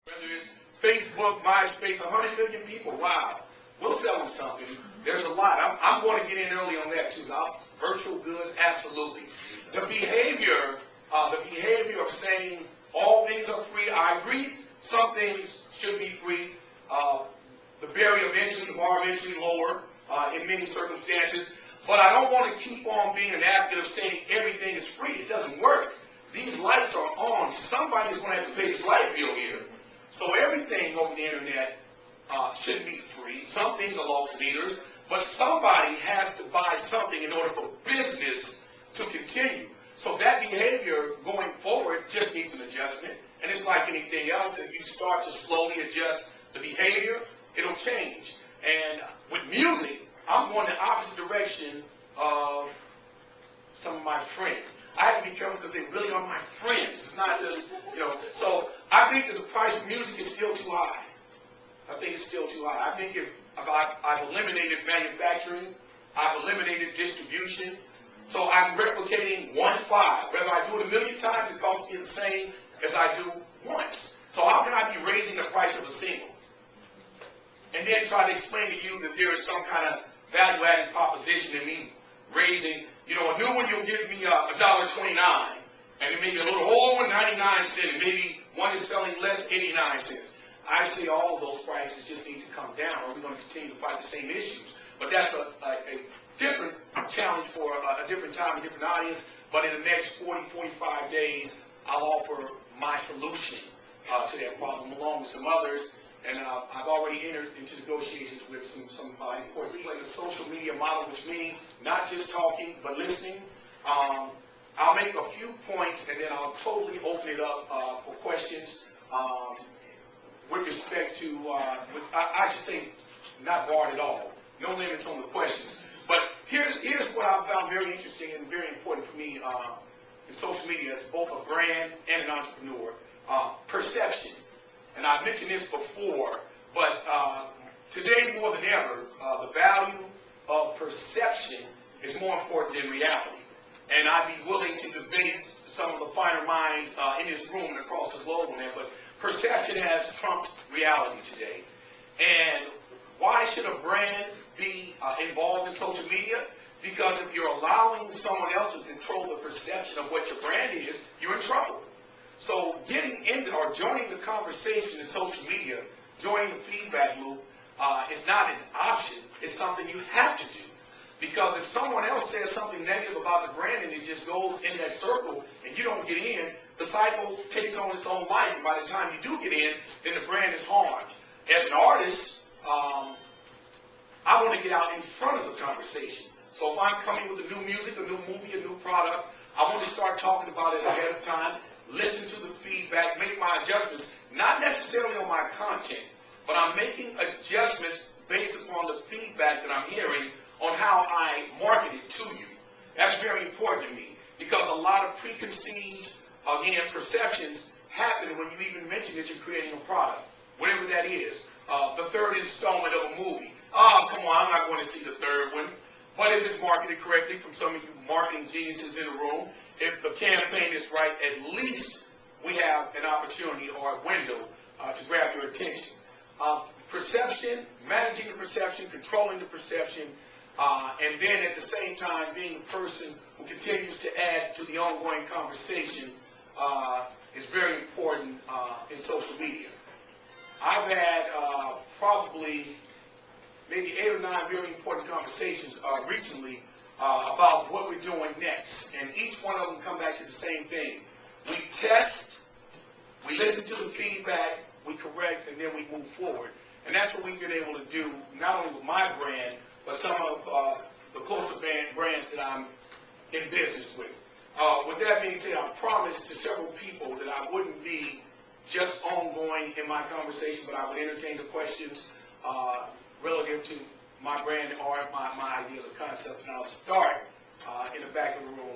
Whether it's Facebook, MySpace, 100 million people, wow. We'll sell them something. There's a lot. I'm going to get in early on that too. Now, virtual goods, absolutely. The behavior of saying all things are free, I agree. Some things should be free. The barrier of entry, the bar of entry lower in many circumstances. But I don't want to keep on being an advocate of saying everything is free. It doesn't work. These lights are on. Somebody's going to have to pay this light bill here. So everything over the internet shouldn't be free. Some things are lost leaders, but somebody has to buy something in order for business to continue. So that behavior going forward just needs an adjustment. And it's like anything else. If you start to slowly adjust the behavior, it'll change. And with music, I'm going the opposite direction of some of my friends. I have to be careful because they really are my friends. It's not just, So I think that the price of music is still too high. I think it's still too high. I think if I've eliminated manufacturing, I've eliminated distribution, so I'm replicating 1.5. Whether I do it 1 million times, it costs me the same as I do once. So how can I be raising the price of a single? And then try to explain to you that there is some kind of value-added proposition in me raising, a new one you'll give me $1.29, and it may be a little old one, 99 cents, and maybe one is selling less, 89 cents. I say all of those prices just need to come down, or we're going to continue to fight the same issues. But that's a different challenge for a different time, a different audience. But in the next 40, 45 days, I'll offer my solution to that problem, along with some others. And I've already entered into negotiations with some important people in the social media model, which means not just talking, but listening. I'll make a few points, and then I'll totally open it up for questions with respect to, I should say, not barred at all. No limits on the questions. But here's what I found very interesting and very important for me in social media as both a brand and an entrepreneur. Perception. And I've mentioned this before, but today more than ever, the value of perception is more important than reality. And I'd be willing to debate some of the finer minds in this room and across the globe on that, but perception has trumped reality today. And why should a brand be involved in social media? Because if you're allowing someone else to control the perception of what your brand is, you're in trouble. So getting into or joining the conversation in social media, joining the feedback loop, is not an option. It's something you have to do. Because if someone else says something negative about the brand and it just goes in that circle and you don't get in, the cycle takes on its own life. And by the time you do get in, then the brand is harmed. As an artist, I want to get out in front of the conversation. So if I'm coming with a new music, a new movie, a new product, I want to start talking about it ahead of time, listen to the feedback, make my adjustments, not necessarily on my content, but I'm making adjustments based upon the feedback that I'm hearing on how I market it to you. That's very important to me because a lot of preconceived, again, perceptions happen when you even mention that you're creating a product, whatever that is. The third installment of a movie. Oh, come on, I'm not going to see the third one. But if it's marketed correctly from some of you marketing geniuses in the room, if the campaign is right, at least we have an opportunity or a window to grab your attention. Perception, managing the perception, controlling the perception, and then at the same time being a person who continues to add to the ongoing conversation is very important in social media. I've had probably maybe 8 or 9 very important conversations recently about what we're doing next. And each one of them come back to the same thing. We test, we listen to the feedback, we correct, and then we move forward. And that's what we've been able to do, not only with my brand, but some of the closer brands that I'm in business with. With that being said, I promised to several people that I wouldn't be just ongoing in my conversation, but I would entertain the questions relative to my brand or my ideas or concepts. And I'll start in the back of the room.